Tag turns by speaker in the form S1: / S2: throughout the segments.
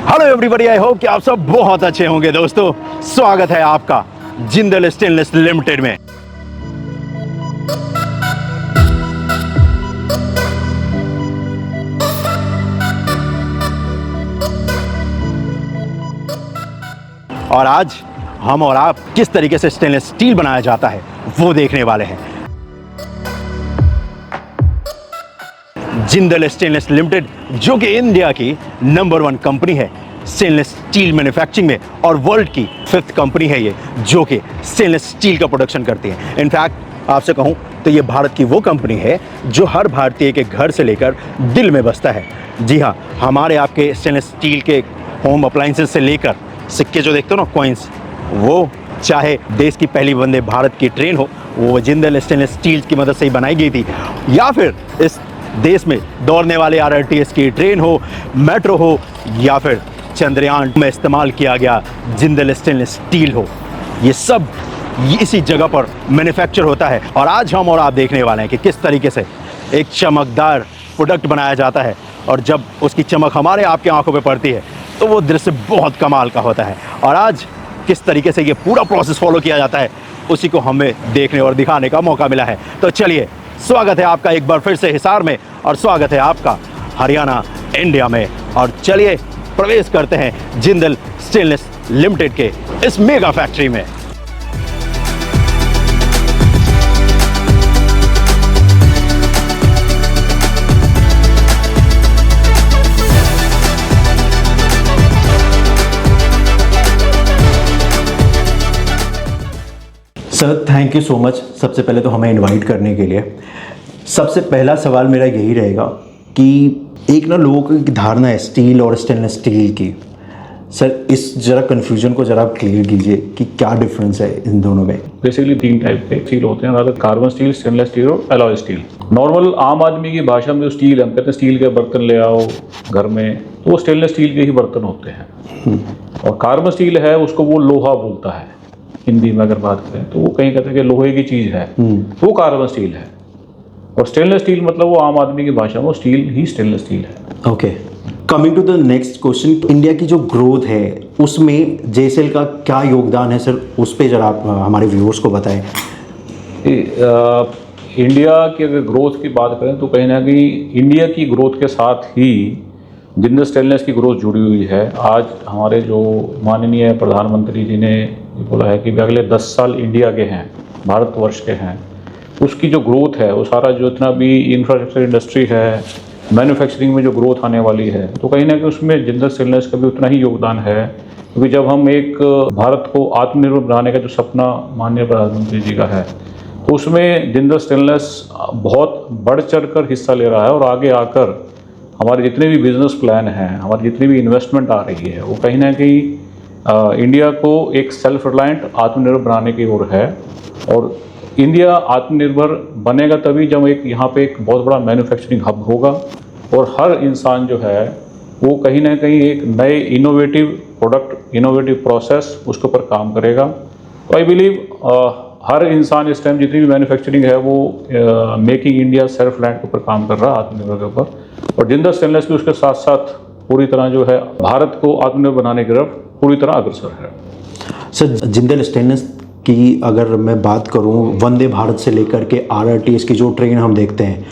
S1: Hello everybody, I hope कि आप सब बहुत अच्छे होंगे। दोस्तों, स्वागत है आपका जिंदल स्टेनलेस लिमिटेड में। और आज हम और आप किस तरीके से स्टेनलेस स्टील बनाया जाता है वो देखने वाले हैं। जिंदल स्टेनलेस लिमिटेड, जो कि इंडिया की नंबर 1 कंपनी है स्टेनलेस स्टील मैन्युफैक्चरिंग में, और वर्ल्ड की 5th कंपनी है ये जो कि स्टेनलेस स्टील का प्रोडक्शन करती है। इनफैक्ट आपसे कहूँ तो ये भारत की वो कंपनी है जो हर भारतीय के घर से लेकर दिल में बसता है। जी हाँ, हमारे आपके स्टेनलेस स्टील के होम अप्लाइंसेस से लेकर सिक्के जो देखते हो ना, कॉइन्स, वो चाहे देश की पहली वंदे भारत की ट्रेन हो, वो जिंदल स्टेनलेस स्टील की मदद से ही बनाई गई थी, या फिर इस देश में दौड़ने वाले RRTS की ट्रेन हो, मेट्रो हो, या फिर चंद्रयान में इस्तेमाल किया गया जिंदल स्टेनलेस स्टील हो, ये सब इसी जगह पर मैन्युफैक्चर होता है। और आज हम और आप देखने वाले हैं कि किस तरीके से एक चमकदार प्रोडक्ट बनाया जाता है, और जब उसकी चमक हमारे आपके आंखों पे पड़ती है तो वो दृश्य बहुत कमाल का होता है। और आज किस तरीके से ये पूरा प्रोसेस फॉलो किया जाता है, उसी को हमें देखने और दिखाने का मौका मिला है। तो चलिए, स्वागत है आपका एक बार फिर से हिसार में, और स्वागत है आपका हरियाणा, इंडिया में। और चलिए प्रवेश करते हैं जिंदल स्टेनलेस लिमिटेड के इस मेगा फैक्ट्री में। Sir, thank you so much सबसे पहले तो हमें इनवाइट करने के लिए। सबसे पहला सवाल मेरा यही रहेगा कि एक ना लोगों की धारणा है स्टील और स्टेनलेस स्टील की। सर, इस जरा कन्फ्यूजन को जरा आप क्लियर कीजिए कि क्या डिफरेंस है इन दोनों में।
S2: बेसिकली 3 टाइप के स्टील होते हैं, कार्बन स्टील, स्टेनलेस स्टील और एलॉय स्टील। नॉर्मल आम आदमी की भाषा में जो स्टील, हम कहते हैं स्टील के बर्तन ले आओ घर में, तो वो स्टेनलेस स्टील के ही बर्तन होते हैं। और कार्बन स्टील है, उसको वो लोहा बोलता है हिंदी में अगर बात करें तो। वो कहीं कहते हैं कि लोहे की चीज़ है, वो कार्बन स्टील है। और स्टेनलेस स्टील मतलब वो आम आदमी की भाषा में स्टील ही स्टेनलेस स्टील है।
S1: Okay, coming to the next question, India की जो ग्रोथ है उसमें जेएसएल का क्या योगदान है सर, उस पर जरा आप हमारे व्यूअर्स को बताएं।
S2: इंडिया की अगर ग्रोथ की बात करें तो कहीं ना कहीं इंडिया की ग्रोथ के साथ ही जिंदल स्टेनलेस की ग्रोथ जुड़ी हुई है। आज हमारे जो माननीय प्रधानमंत्री जी ने बोला है कि अगले 10 साल इंडिया के हैं, भारतवर्ष के हैं, उसकी जो ग्रोथ है वो सारा जो इतना भी इंफ्रास्ट्रक्चर इंडस्ट्री है, मैन्युफैक्चरिंग में जो ग्रोथ आने वाली है, तो कहीं ना कहीं उसमें जिंदल स्टेनलेस का भी उतना ही योगदान है। क्योंकि जब हम एक भारत को आत्मनिर्भर बनाने का जो सपना माननीय प्रधानमंत्री जी का है, तो उसमें जिंदल स्टेनलेस बहुत बढ़ चढ़ कर हिस्सा ले रहा है। और आगे आकर हमारे जितने भी बिजनेस प्लान हैं, हमारी जितनी भी इन्वेस्टमेंट आ रही है, वो कहीं ना कहीं इंडिया को एक सेल्फ रिलायंट आत्मनिर्भर बनाने की ओर है। और इंडिया आत्मनिर्भर बनेगा तभी जब एक यहाँ पे एक बहुत बड़ा मैन्युफैक्चरिंग हब होगा, और हर इंसान जो है वो कहीं ना कहीं एक नए इनोवेटिव प्रोडक्ट, इनोवेटिव प्रोसेस उसके ऊपर काम करेगा। तो आई बिलीव हर इंसान इस टाइम जितनी भी मैन्युफैक्चरिंग है वो मेकिंग इंडिया सेल्फ रिलायंट के ऊपर काम कर रहा है, आत्मनिर्भर के ऊपर। और जिंदल स्टेनलेस भी उसके साथ साथ पूरी तरह जो है भारत को आत्मनिर्भर बनाने की तरफ पूरी तरह अग्रसर है।
S1: सर, जिंदल स्टेनलेस की अगर मैं बात करूं, वंदे भारत से लेकर के RRTS की जो ट्रेन हम देखते हैं,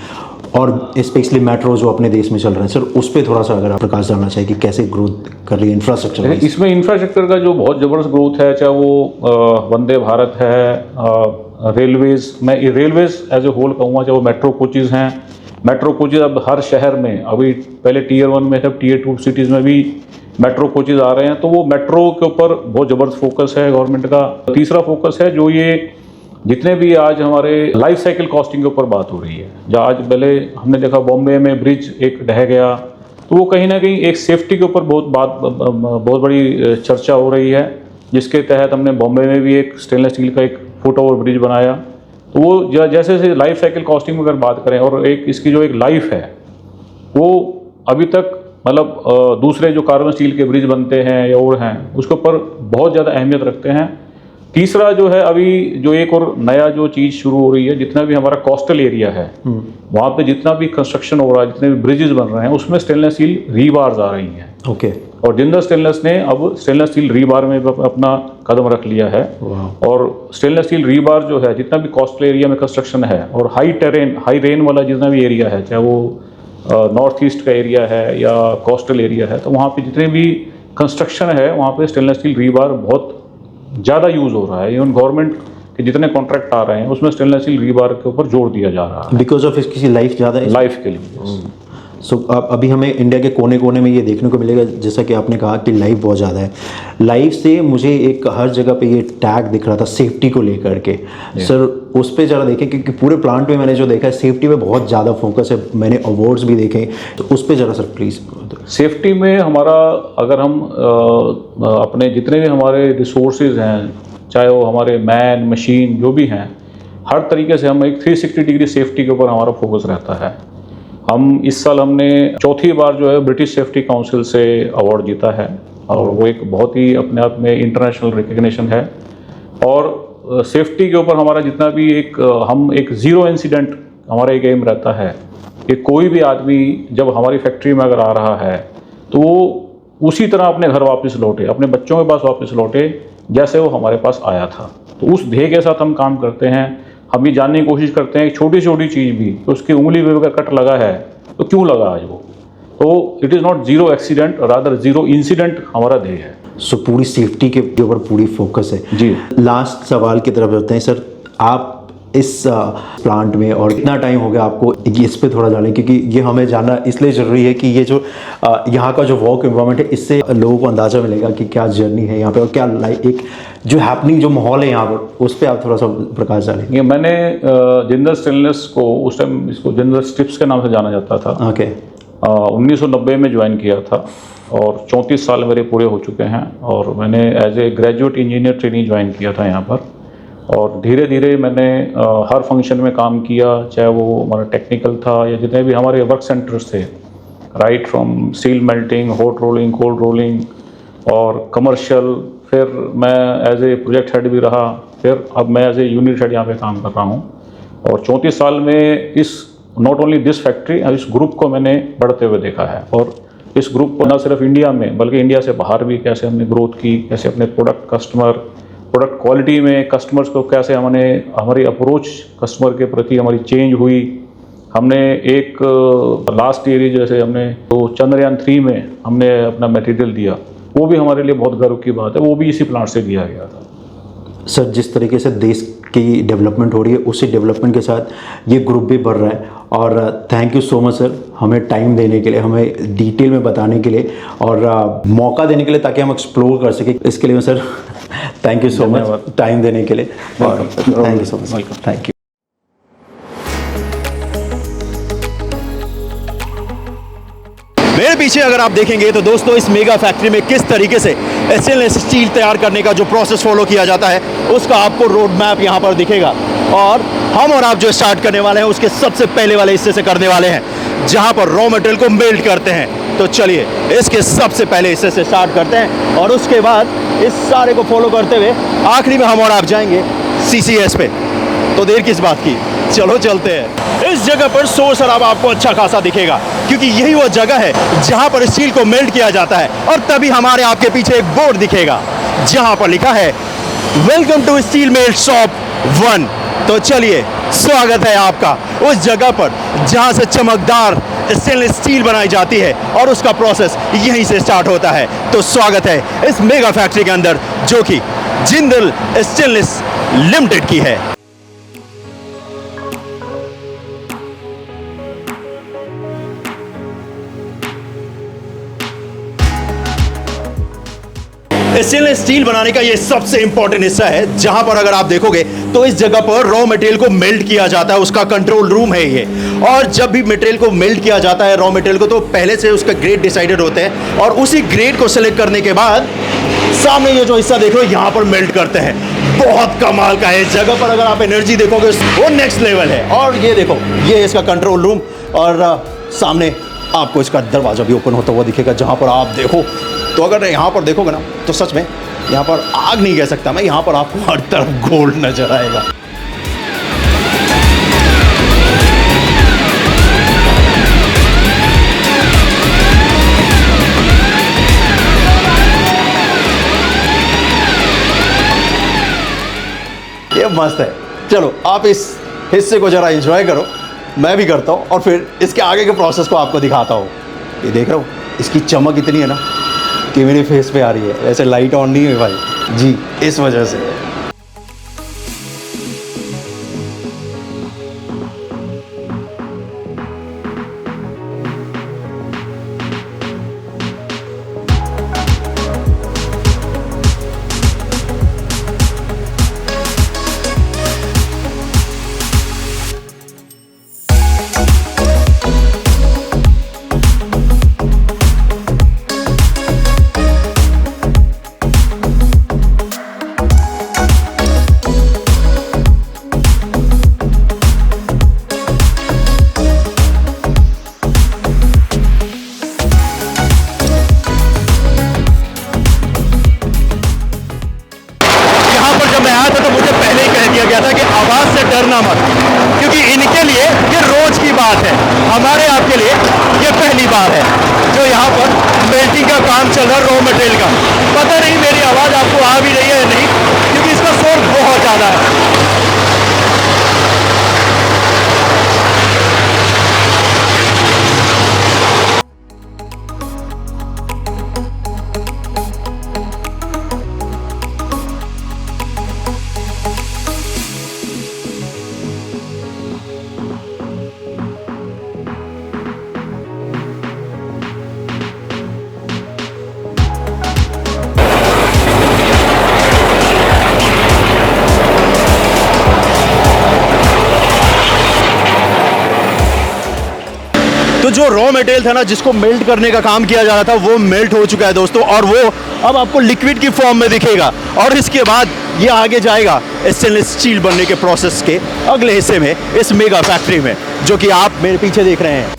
S1: और स्पेशली मेट्रो जो अपने देश में चल रहे हैं, सर उस पर थोड़ा सा अगर आप प्रकाश डालना चाहिए कि कैसे ग्रोथ कर रही है इंफ्रास्ट्रक्चर।
S2: इसमें इंफ्रास्ट्रक्चर का जो बहुत ज़बरदस्त ग्रोथ है, चाहे वो वंदे भारत है, रेलवेज़, मैं रेलवेज़ एज ए होल कहूँगा, चाहे वो मेट्रो कोचेज़ हैं। मेट्रो कोचेज़ अब हर शहर में, अभी पहले Tier 1 में थे, Tier 2 सिटीज़ में भी मेट्रो कोचेज़ आ रहे हैं। तो वो मेट्रो के ऊपर बहुत ज़बरदस्त फोकस है गवर्नमेंट का। तीसरा फोकस है जो ये जितने भी आज हमारे लाइफ साइकिल कॉस्टिंग के ऊपर बात हो रही है। जहाँ आज पहले हमने देखा बॉम्बे में ब्रिज एक ढह गया, तो वो कहीं ना कहीं एक सेफ्टी के ऊपर बहुत बड़ी चर्चा हो रही है, जिसके तहत हमने बॉम्बे में भी एक स्टेनलेस स्टील का एक फुट ओवर ब्रिज बनाया। तो वो जैसे जैसे लाइफ साइकिल कॉस्टिंग में अगर बात करें, और एक इसकी जो एक लाइफ है वो अभी तक मतलब दूसरे जो कार्बन स्टील के ब्रिज बनते हैं या और हैं, उसके ऊपर बहुत ज़्यादा अहमियत रखते हैं। तीसरा जो है, अभी जो एक और नया जो चीज़ शुरू हो रही है, जितना भी हमारा कोस्टल एरिया है वहाँ पे जितना भी कंस्ट्रक्शन हो रहा है, जितने भी ब्रिजेस बन रहे हैं, उसमें स्टेनलेस स्टील रीबार्स आ रही हैं।
S1: ओके।
S2: और जिंदल स्टेनलेस ने अब स्टेनलेस स्टील रीबार में अपना कदम रख लिया है। और स्टेनलेस स्टील रीबार जो है, जितना भी कोस्टल एरिया में कंस्ट्रक्शन है और हाई रेन वाला जितना भी एरिया है, चाहे वो नॉर्थ ईस्ट का एरिया है या कोस्टल एरिया है, तो वहाँ पे जितने भी कंस्ट्रक्शन है वहाँ पे स्टेनलेस स्टील रीबार बहुत ज़्यादा यूज़ हो रहा है। इवन गवर्नमेंट के जितने कॉन्ट्रैक्ट आ रहे हैं उसमें स्टेनलेस स्टील रीबार के ऊपर जोर दिया जा रहा है,
S3: बिकॉज ऑफ इसकी लाइफ ज़्यादा है,
S2: लाइफ के लिए।
S3: सो अभी हमें इंडिया के कोने कोने में ये देखने को मिलेगा, जैसा कि आपने कहा कि लाइफ बहुत ज़्यादा है। लाइफ से मुझे एक हर जगह पे ये टैग दिख रहा था सेफ्टी को लेकर के। सर उस पर ज़रा देखें, क्योंकि पूरे प्लांट में मैंने जो देखा है सेफ्टी पे बहुत ज़्यादा फोकस है, मैंने अवार्ड्स भी देखे, तो उस पर ज़रा सर प्लीज़।
S2: सेफ्टी में हमारा, अगर हम अपने जितने भी हमारे रिसोर्सेज हैं, चाहे वो हमारे मैन मशीन जो भी हैं, हर तरीके से हम एक 360 डिग्री सेफ्टी के ऊपर हमारा फोकस रहता है। हम इस साल हमने चौथी बार जो है ब्रिटिश सेफ्टी काउंसिल से अवार्ड जीता है, और वो एक बहुत ही अपने आप में इंटरनेशनल रिकग्निशन है। और सेफ्टी के ऊपर हमारा जितना भी हम एक ज़ीरो इंसिडेंट हमारा एक एम रहता है कि कोई भी आदमी जब हमारी फैक्ट्री में अगर आ रहा है तो वो उसी तरह अपने घर वापस लौटे, अपने बच्चों के पास वापस लौटे जैसे वो हमारे पास आया था। तो उस ध्येय के साथ हम काम करते हैं। हम ये जानने की कोशिश करते हैं, छोटी छोटी चीज़ भी, तो उसकी उंगली पे अगर कट लगा है तो क्यों लगा आज वो, तो it is not zero accident, rather zero incident हमारा ध्येय है।
S3: सो पूरी सेफ्टी के ऊपर पूरी फोकस है
S2: जी।
S3: लास्ट सवाल की तरफ होते हैं सर, आप इस प्लांट में और कितना टाइम हो गया आपको, इस पे थोड़ा जानें, क्योंकि ये हमें जानना इसलिए ज़रूरी है कि ये जो यहाँ का जो वर्क एनवायरनमेंट है, इससे लोगों को अंदाज़ा मिलेगा कि क्या जर्नी है यहाँ पे और क्या एक जो हैपनिंग जो माहौल है यहाँ पर, उस पर आप थोड़ा सा प्रकाश डालें।
S2: ये मैंने जिंदल स्टेनलेस को उस टाइम इसको जिंदल स्ट्रिप्स के नाम से जाना जाता था।
S3: ओके।
S2: 1990 में ज्वाइन किया था और 34 साल मेरे पूरे हो चुके हैं। और मैंने as a graduate engineer training join किया था यहाँ पर, और धीरे धीरे मैंने हर फंक्शन में काम किया, चाहे वो हमारा टेक्निकल था या जितने भी हमारे वर्क सेंटर्स थे, right from steel melting, hot rolling, cold rolling और कमर्शियल। फिर मैं एज ए प्रोजेक्ट हेड भी रहा, फिर अब मैं एज ए यूनिट हेड यहाँ पे काम कर रहा हूँ। और 34 साल में इस नॉट ओनली दिस फैक्ट्री, इस ग्रुप को मैंने बढ़ते हुए देखा है। और इस ग्रुप को न सिर्फ इंडिया में बल्कि इंडिया से बाहर भी कैसे हमने ग्रोथ की, कैसे अपने प्रोडक्ट क्वालिटी में कस्टमर्स को कैसे हमारी अप्रोच कस्टमर के प्रति हमारी चेंज हुई। हमने एक लास्ट ईयर जैसे हमने तो चंद्रयान 3 में हमने अपना मटेरियल दिया, वो भी हमारे लिए बहुत गर्व की बात है, वो भी इसी प्लांट से दिया गया था।
S3: सर जिस तरीके से देश की डेवलपमेंट हो रही है, उसी डेवलपमेंट के साथ ये ग्रुप भी बढ़ रहा है। और thank you so much sir, हमें टाइम देने के लिए, हमें डिटेल में बताने के लिए और मौका देने के लिए, ताकि हम एक्सप्लोर कर सकें। इसके लिए sir thank you so much time देने के लिए। Thank you so much, thank you.
S1: मेरे पीछे अगर आप देखेंगे तो दोस्तों इस मेगा फैक्ट्री में किस तरीके से स्टेनलेस स्टील तैयार करने का जो प्रोसेस फॉलो किया जाता है, उसका आपको रोड मैप यहाँ पर दिखेगा। और हम और आप जो स्टार्ट करने वाले हैं उसके सबसे पहले वाले हिस्से से करने वाले हैं, जहाँ पर रॉ मटेरियल को मेल्ट करते हैं। तो चलिए इसके सबसे पहले हिस्से से स्टार्ट करते हैं और उसके बाद इस सारे को फॉलो करते हुए आखिरी में हम और आप जाएंगे CCS पे। तो देर किस बात की, चलो चलते हैं। इस जगह पर शोर शराबा आपको अच्छा खासा दिखेगा, क्योंकि यही वो जगह है जहां पर स्टील को मेल्ट किया जाता है। और तभी हमारे आपके पीछे एक बोर्ड दिखेगा जहां पर लिखा है welcome to steel melt shop 1। तो चलिए, स्वागत है आपका उस जगह पर जहां से चमकदार स्टेनलेस स्टील बनाई जाती है और उसका प्रोसेस यहीं से स्टार्ट होता है। तो स्वागत है इस मेगा फैक्ट्री के अंदर, जो कि जिंदल स्टेनलेस लिमिटेड की है। स्टेनलेस स्टील बनाने का ये सबसे इंपॉर्टेंट हिस्सा है, जहां पर अगर आप देखोगे तो इस जगह पर रॉ मटेरियल को मेल्ट किया जाता है, उसका कंट्रोल रूम है ये। और जब भी मटेरियल को मेल्ट किया जाता है, रॉ मटेरियल को, तो पहले से उसका ग्रेड डिसाइडेड होते हैं और उसी ग्रेड को सिलेक्ट करने के बाद सामने ये जो हिस्सा देख रहे हो यहाँ पर मेल्ट करते हैं। बहुत कमाल का है। इस जगह पर अगर आप एनर्जी देखोगे वो नेक्स्ट लेवल है। और ये देखो, ये इसका कंट्रोल रूम, और सामने आपको इसका दरवाजा भी ओपन होता हुआ दिखेगा, जहाँ पर आप देखो तो अगर यहाँ पर देखोगे ना तो सच में यहाँ पर आग नहीं कह सकता मैं, यहाँ पर आपको हर तरफ गोल्ड नजर आएगा। ये मस्त है। चलो आप इस हिस्से को ज़रा एंजॉय करो, मैं भी करता हूँ और फिर इसके आगे के प्रोसेस को आपको दिखाता हूँ। ये देख रहे हो, इसकी चमक इतनी है ना कि मेरे फेस पे आ रही है। ऐसे लाइट ऑन नहीं है भाई जी, इस वजह से। डरना मत, क्योंकि इनके लिए ये रोज की बात है, हमारे आपके लिए ये पहली बार है जो यहाँ पर मेल्टिंग का काम चल रहा है, रॉ मटेरियल का। पता नहीं मेरी आवाज़ आपको आ भी रही है या नहीं, क्योंकि इसका शोर बहुत ज़्यादा है। तो जो रॉ मटेरियल था ना, जिसको मेल्ट करने का काम किया जा रहा था, वो मेल्ट हो चुका है दोस्तों, और वो अब आपको लिक्विड की फॉर्म में दिखेगा। और इसके बाद ये आगे जाएगा स्टेनलेस स्टील बनने के प्रोसेस के अगले हिस्से में, इस मेगा फैक्ट्री में, जो कि आप मेरे पीछे देख रहे हैं।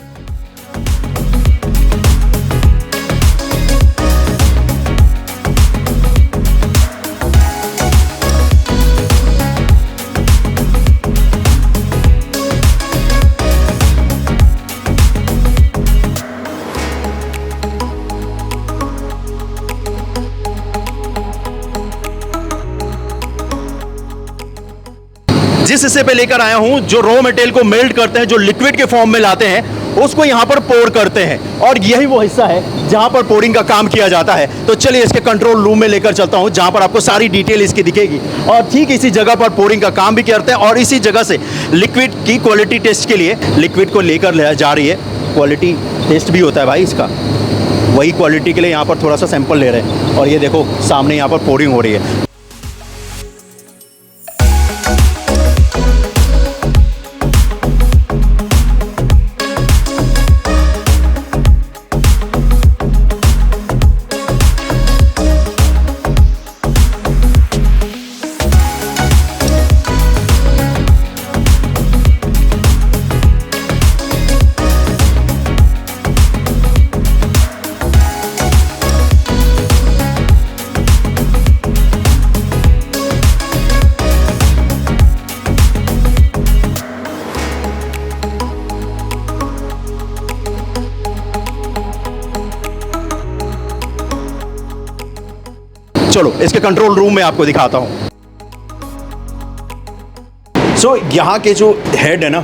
S1: जिस हिस्से पे लेकर आया हूं, जो रॉ मटेरियल को मेल्ट करते हैं, जो लिक्विड के फॉर्म में लाते हैं, उसको यहां पर पोर करते हैं, और यही वो हिस्सा है जहां पर पोरिंग का काम किया जाता है। तो चलिए इसके कंट्रोल रूम में लेकर चलता हूं, जहां पर आपको सारी डिटेल इसकी दिखेगी। और ठीक इसी जगह पर पोरिंग का काम भी करते हैं, और इसी जगह से लिक्विड की क्वालिटी टेस्ट के लिए लिक्विड को लेकर जा रही है। क्वालिटी टेस्ट भी होता है भाई इसका, वही क्वालिटी के लिए यहाँ पर थोड़ा सा सैंपल ले रहे हैं। और ये देखो सामने यहाँ पर पोरिंग हो रही है। चलो इसके कंट्रोल रूम में आपको दिखाता हूँ। सो यहाँ के जो हेड है ना,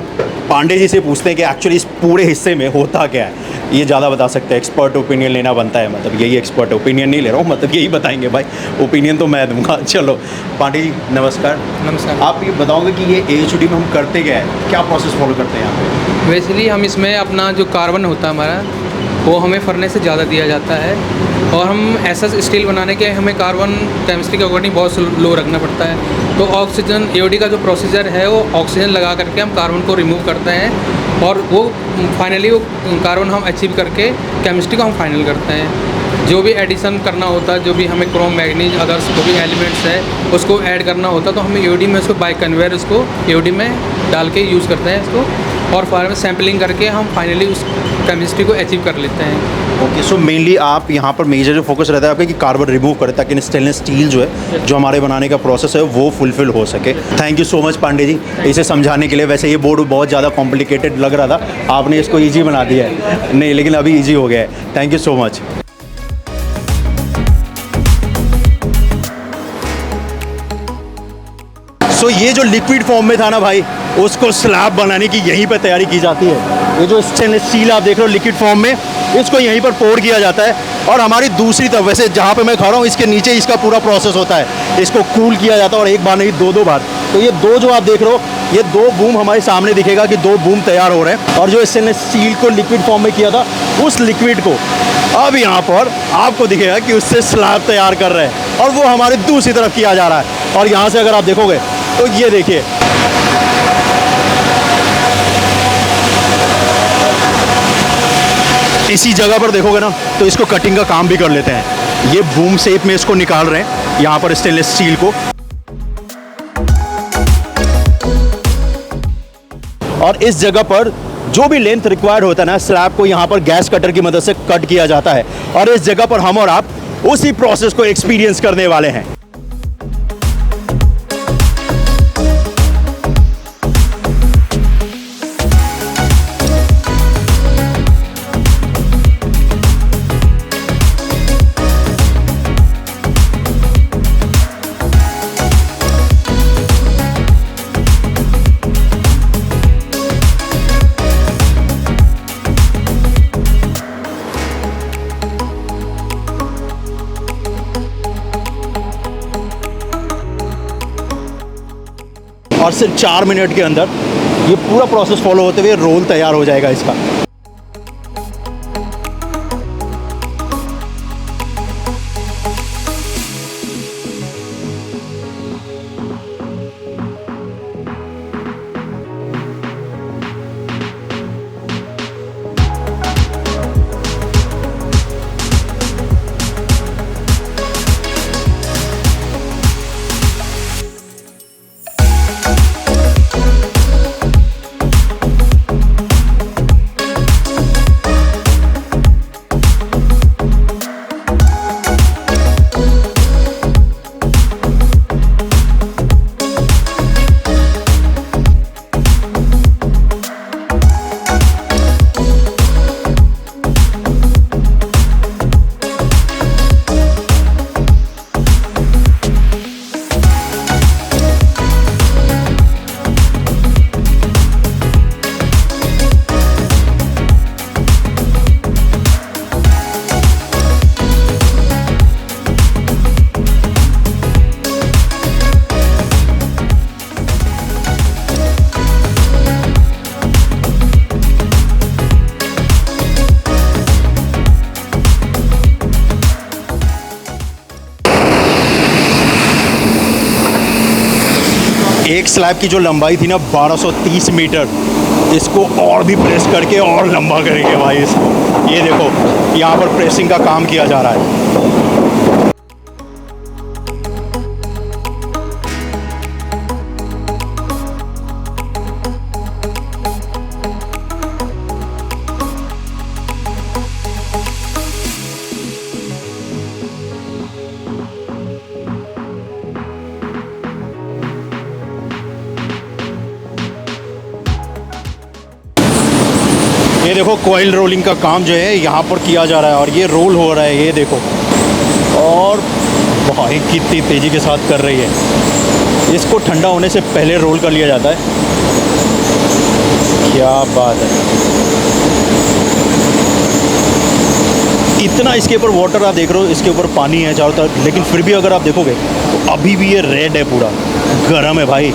S1: पांडे जी से पूछते हैं कि एक्चुअली इस पूरे हिस्से में होता क्या है। ये ज़्यादा बता सकते हैं, एक्सपर्ट ओपिनियन लेना बनता है, मतलब यही एक्सपर्ट ओपिनियन नहीं ले रहा हूँ, मतलब यही बताएंगे भाई, ओपिनियन तो मैं दूंगा। चलो पांडे जी नमस्कार।
S4: नमस्कार।
S1: आप ये बताओगे कि ये AHUD में हम करते क्या है, क्या प्रोसेस फॉलो करते हैं यहाँ पे?
S4: बेसिकली हम इसमें अपना जो कार्बन होता है हमारा, वो हमें फर्नेस से ज़्यादा दिया जाता है, और हम ऐसा स्टील बनाने के हमें कार्बन केमिस्ट्री के अकॉर्डिंग बहुत लो रखना पड़ता है। तो ऑक्सीजन AOD का जो प्रोसीजर है, वो ऑक्सीजन लगा करके हम कार्बन को रिमूव करते हैं, और वो फाइनली वो कार्बन हम अचीव करके केमिस्ट्री को हम फाइनल करते हैं। जो भी एडिशन करना होता है, जो भी हमें क्रोम मैग्नीज अदर्स जो भी एलिमेंट्स है उसको ऐड करना होता है, तो हमें AOD में उसको बाय कन्वेयर उसको AOD में डाल के यूज़ करते हैं इसको, और फायर में सैम्पलिंग करके हम फाइनली उस केमिस्ट्री को अचीव कर लेते हैं।
S1: ओके, सो मेनली आप यहाँ पर मेजर जो फोकस रहता है आपका कि कार्बन रिमूव करें, ताकि स्टेनलेस स्टील जो है, जो हमारे बनाने का प्रोसेस है, वो फुलफिल हो सके। Thank you so much Pandey ji इसे समझाने के लिए। वैसे ये बोर्ड बहुत ज़्यादा कॉम्प्लिकेटेड लग रहा था, आपने इसको ईजी बना दिया है। नहीं, लेकिन अभी ईजी हो गया है। Thank you so much. So ये जो लिक्विड फॉर्म में था ना भाई, उसको स्लैब बनाने की यहीं पे तैयारी की जाती है। ये जो स्टेनलेस स्टील आप देख रहे हो लिक्विड फॉर्म में, इसको यहीं पर पोर किया जाता है। और हमारी दूसरी तरफ, वैसे जहाँ पे मैं खड़ा हूँ इसके नीचे इसका पूरा प्रोसेस होता है। इसको कूल किया जाता है और एक बार नहीं दो बार। तो ये दो जो आप देख रहे हो, ये 2 बूम हमारे सामने दिखेगा कि 2 बूम तैयार हो रहे हैं। और जो स्टेनलेस स्टील को लिक्विड फॉर्म में किया था, उस लिक्विड को अब यहाँ पर आपको दिखेगा कि उससे स्लैब तैयार कर रहे हैं और वो हमारे दूसरी तरफ किया जा रहा है। और यहाँ से अगर आप देखोगे तो ये देखिए, इसी जगह पर देखोगे ना तो इसको कटिंग का काम भी कर लेते हैं। ये बूम शेप में इसको निकाल रहे हैं यहाँ पर स्टेनलेस स्टील को। और इस जगह पर जो भी लेंथ रिक्वायर्ड होता है ना, स्लैब को यहाँ पर गैस कटर की मदद से कट किया जाता है। और इस जगह पर हम और आप उसी प्रोसेस को एक्सपीरियंस करने वाले हैं। और सिर्फ 4 मिनट के अंदर ये पूरा प्रोसेस फॉलो होते हुए रोल तैयार हो जाएगा इसका। एक स्लैब की जो लंबाई थी ना 1230 मीटर, इसको और भी प्रेस करके और लंबा करेंगे भाई इसको। ये देखो यहाँ पर प्रेसिंग का काम किया जा रहा है। ये देखो कॉइल रोलिंग का काम जो है यहाँ पर किया जा रहा है और ये रोल हो रहा है, ये देखो। और भाई कितनी तेज़ी के साथ कर रही है। इसको ठंडा होने से पहले रोल कर लिया जाता है। क्या बात है। इतना इसके ऊपर वाटर आप देख रहे हो, इसके ऊपर पानी है चारों तरफ, लेकिन फिर भी अगर आप देखोगे तो अभी भी ये रेड है, पूरा गर्म है भाई।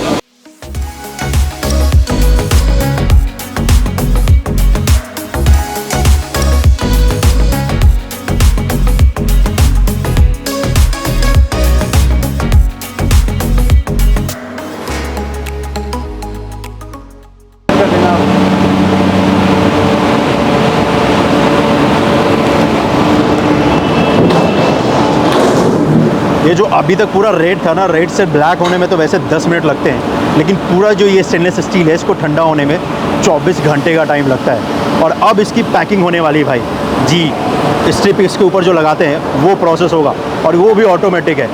S1: ये जो अभी तक पूरा रेड था ना, रेड से ब्लैक होने में तो वैसे 10 मिनट लगते हैं, लेकिन पूरा जो ये स्टेनलेस स्टील है इसको ठंडा होने में 24 घंटे का टाइम लगता है। और अब इसकी पैकिंग होने वाली है भाई जी। स्ट्रिप इसके ऊपर जो लगाते हैं वो प्रोसेस होगा और वो भी ऑटोमेटिक है।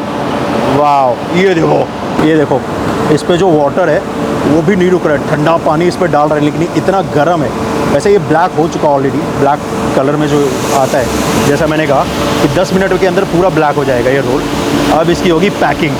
S1: वाह, ये देखो इस पर जो वाटर है वो भी नहीं रुक रहा है, ठंडा पानी इस पर डाल रहे हैं, लेकिन इतना गर्म है। वैसे ये ब्लैक हो चुका ऑलरेडी, ब्लैक कलर में जो आता है, जैसा मैंने कहा कि 10 मिनट के अंदर पूरा ब्लैक हो जाएगा ये रोल। अब इसकी होगी पैकिंग।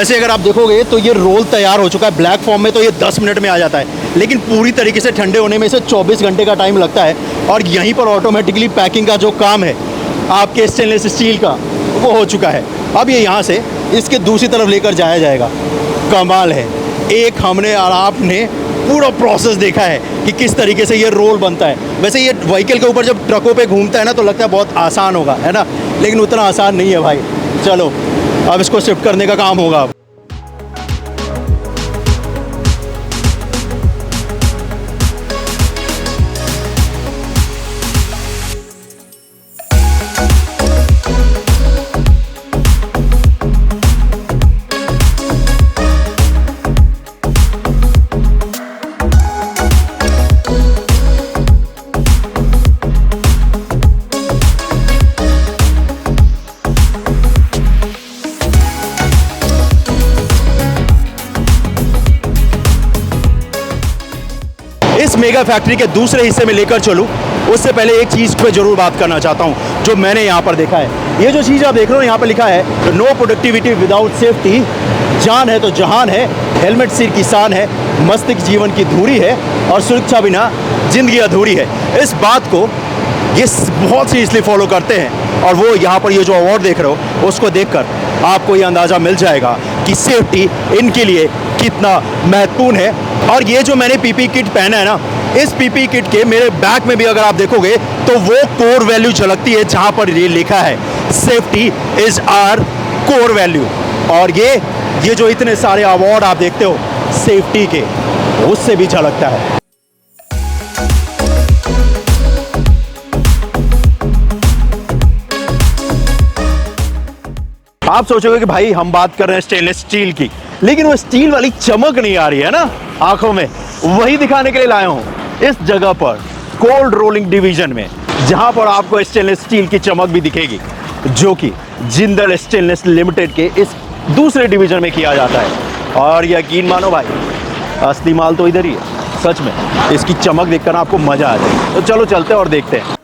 S1: वैसे अगर आप देखोगे तो ये रोल तैयार हो चुका है ब्लैक फॉर्म में, तो ये 10 मिनट में आ जाता है, लेकिन पूरी तरीके से ठंडे होने में इसे 24 घंटे का टाइम लगता है। और यहीं पर ऑटोमेटिकली पैकिंग का जो काम है आपके स्टेनलेस स्टील का वो हो चुका है। अब ये यहाँ से इसके दूसरी तरफ लेकर जाया जाएगा। कमाल है, एक हमने और आपने पूरा प्रोसेस देखा है कि किस तरीके से ये रोल बनता है। वैसे ये व्हीकल के ऊपर जब ट्रकों पे घूमता है ना तो लगता है बहुत आसान होगा, है ना, लेकिन उतना आसान नहीं है भाई। चलो अब इसको शिफ्ट करने का काम होगा। इस मेगा फैक्ट्री के दूसरे हिस्से में लेकर चलूं उससे पहले एक चीज़ पे जरूर बात करना चाहता हूं जो मैंने यहाँ पर देखा है। ये जो चीज़ आप देख रहे हो यहाँ पर लिखा है नो प्रोडक्टिविटी विदाउट सेफ्टी, जान है तो जहान है, हेलमेट सिर की शान है, मस्तिष्क जीवन की धूरी है और सुरक्षा बिना जिंदगी अधूरी है। इस बात को ये बहुत सीरियसली फॉलो करते हैं और वो यहाँ पर ये जो अवार्ड देख रहे हो उसको देखकर आपको ये अंदाज़ा मिल जाएगा कि सेफ्टी इनके लिए कितना महत्वपूर्ण है। और ये जो मैंने पीपी किट पहना है ना, इस पीपी किट के मेरे बैक में भी अगर आप देखोगे तो वो कोर वैल्यू झलकती है जहाँ पर ये लिखा है safety is our core value. और ये जो इतने सारे अवार्ड आप देखते हो सेफ्टी के, उससे भी झलकता है। आप सोचोगे कि भाई हम बात कर रहे हैं स्टेनलेस स्टील की, लेकिन वो स्टील वाली चमक नहीं आ रही है ना आंखों में, वही दिखाने के लिए लाया हूं इस जगह पर कोल्ड रोलिंग डिवीजन में, जहां पर आपको स्टेनलेस स्टील की चमक भी दिखेगी, जो कि जिंदल स्टेनलेस लिमिटेड के इस दूसरे डिवीजन में किया जाता है। और यकीन मानो भाई, असली माल तो इधर ही है। सच में इसकी चमक देखकर आपको मजा आ जाए। तो चलो चलते हैं और देखते हैं।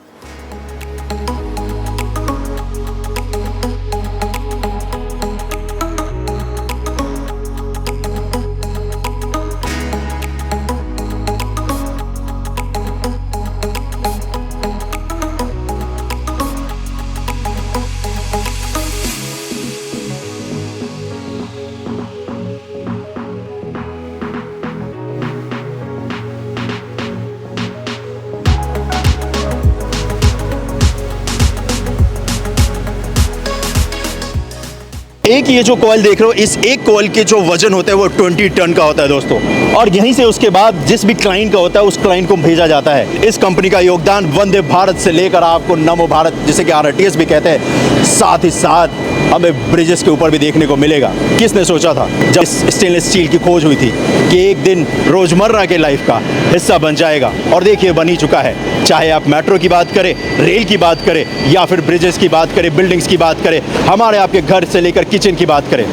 S1: एक ये जो कॉइल देख रहे हो, इस एक कॉइल के जो वजन होता है वो 20 टन का होता है दोस्तों। और यहीं से उसके बाद जिस भी क्लाइंट का होता है उस क्लाइंट को भेजा जाता है। इस कंपनी का योगदान वंदे भारत से लेकर आपको नमो भारत जिसे कि RRTS भी कहते हैं, साथ ही साथ हमें ब्रिजेस के ऊपर भी देखने को मिलेगा। किसने सोचा था जब स्टेनलेस स्टील की खोज हुई थी कि एक दिन रोजमर्रा के लाइफ का हिस्सा बन जाएगा, और देखिए बन ही चुका है। चाहे आप मेट्रो की बात करें, रेल की बात करें, या फिर ब्रिजेस की बात करें, बिल्डिंग्स की बात करें, हमारे आपके घर से लेकर किचन की बात करें,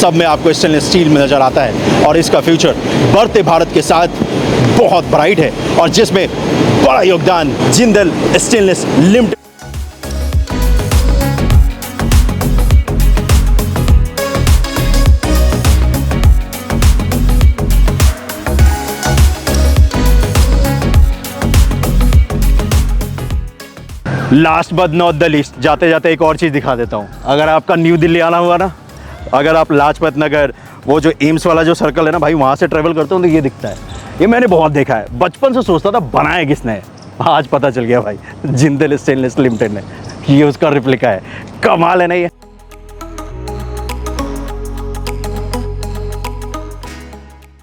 S1: सब में आपको स्टेनलेस स्टील में नजर आता है। और इसका फ्यूचर बढ़ते भारत के साथ बहुत ब्राइट है, और जिसमें बड़ा योगदान Jindal stainless limited. Last but not the least, जाते जाते एक और चीज़ दिखा देता हूँ। अगर आपका न्यू दिल्ली आना हुआ ना, अगर आप लाजपत नगर वो जो एम्स वाला जो सर्कल है ना भाई, वहाँ से ट्रेवल करते हो तो ये दिखता है। ये मैंने बहुत देखा है, बचपन से सोचता था बनाया किसने है, आज पता चल गया भाई जिंदल स्टेनलेस लिमिटेड ने, ये उसका रिप्लिका है। कमाल है ना ये।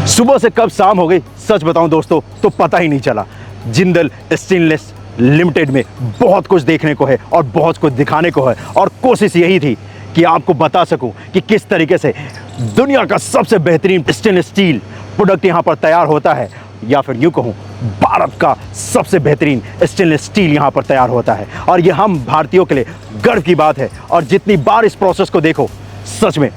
S1: सुबह से कब शाम हो गई सच बताऊं दोस्तों तो पता ही नहीं चला। जिंदल स्टेनलेस लिमिटेड में बहुत कुछ देखने को है और बहुत कुछ दिखाने को है, और कोशिश यही थी कि आपको बता सकूं कि किस तरीके से दुनिया का सबसे बेहतरीन स्टेनलेस स्टील प्रोडक्ट यहां पर तैयार होता है, या फिर यूं कहूं भारत का सबसे बेहतरीन स्टेनलेस स्टील यहां पर तैयार होता है। और ये हम भारतीयों के लिए गर्व की बात है। और जितनी बार इस प्रोसेस को देखो सच में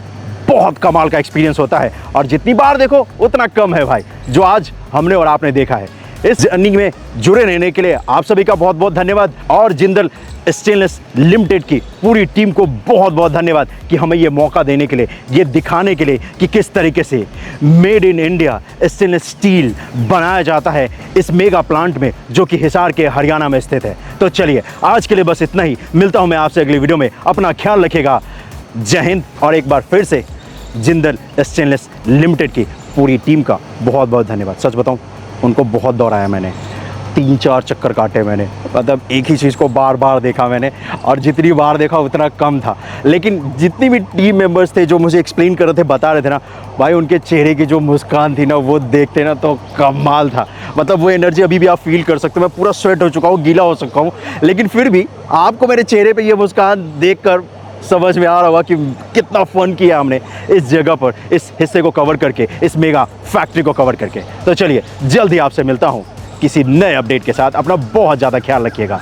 S1: बहुत कमाल का एक्सपीरियंस होता है, और जितनी बार देखो उतना कम है भाई जो आज हमने और आपने देखा है। इस जर्नी में जुड़े रहने के लिए आप सभी का बहुत बहुत धन्यवाद और जिंदल स्टेनलेस लिमिटेड की पूरी टीम को बहुत बहुत धन्यवाद कि हमें ये मौका देने के लिए, ये दिखाने के लिए कि किस तरीके से made in India stainless steel बनाया जाता है इस मेगा प्लांट में जो कि हिसार के हरियाणा में स्थित है। तो चलिए आज के लिए बस इतना ही, मिलता हूँ मैं आपसे अगली वीडियो में। अपना ख्याल रखिएगा। जय हिंद। और एक बार फिर से जिंदल स्टेनलेस लिमिटेड की पूरी टीम का बहुत बहुत धन्यवाद। सच बताऊं, उनको बहुत दौड़ाया मैंने, 3-4 चक्कर काटे मैंने, मतलब एक ही चीज़ को बार बार देखा मैंने, और जितनी बार देखा उतना कम था। लेकिन जितनी भी टीम मेंबर्स थे जो मुझे एक्सप्लेन कर रहे थे, बता रहे थे ना भाई, उनके चेहरे की जो मुस्कान थी ना, वो देखते ना तो कमाल था। मतलब वो एनर्जी अभी भी आप फील कर सकते हो। मैं पूरा स्वेट हो चुका हूँ, गीला हो चुका हूँ, लेकिन फिर भी आपको मेरे चेहरे पर ये मुस्कान देख कर समझ में आ रहा होगा कि कितना फ़न किया हमने इस जगह पर, इस हिस्से को कवर करके, इस मेगा फैक्ट्री को कवर करके। तो चलिए जल्द ही आपसे मिलता हूँ किसी नए अपडेट के साथ। अपना बहुत ज़्यादा ख्याल रखिएगा।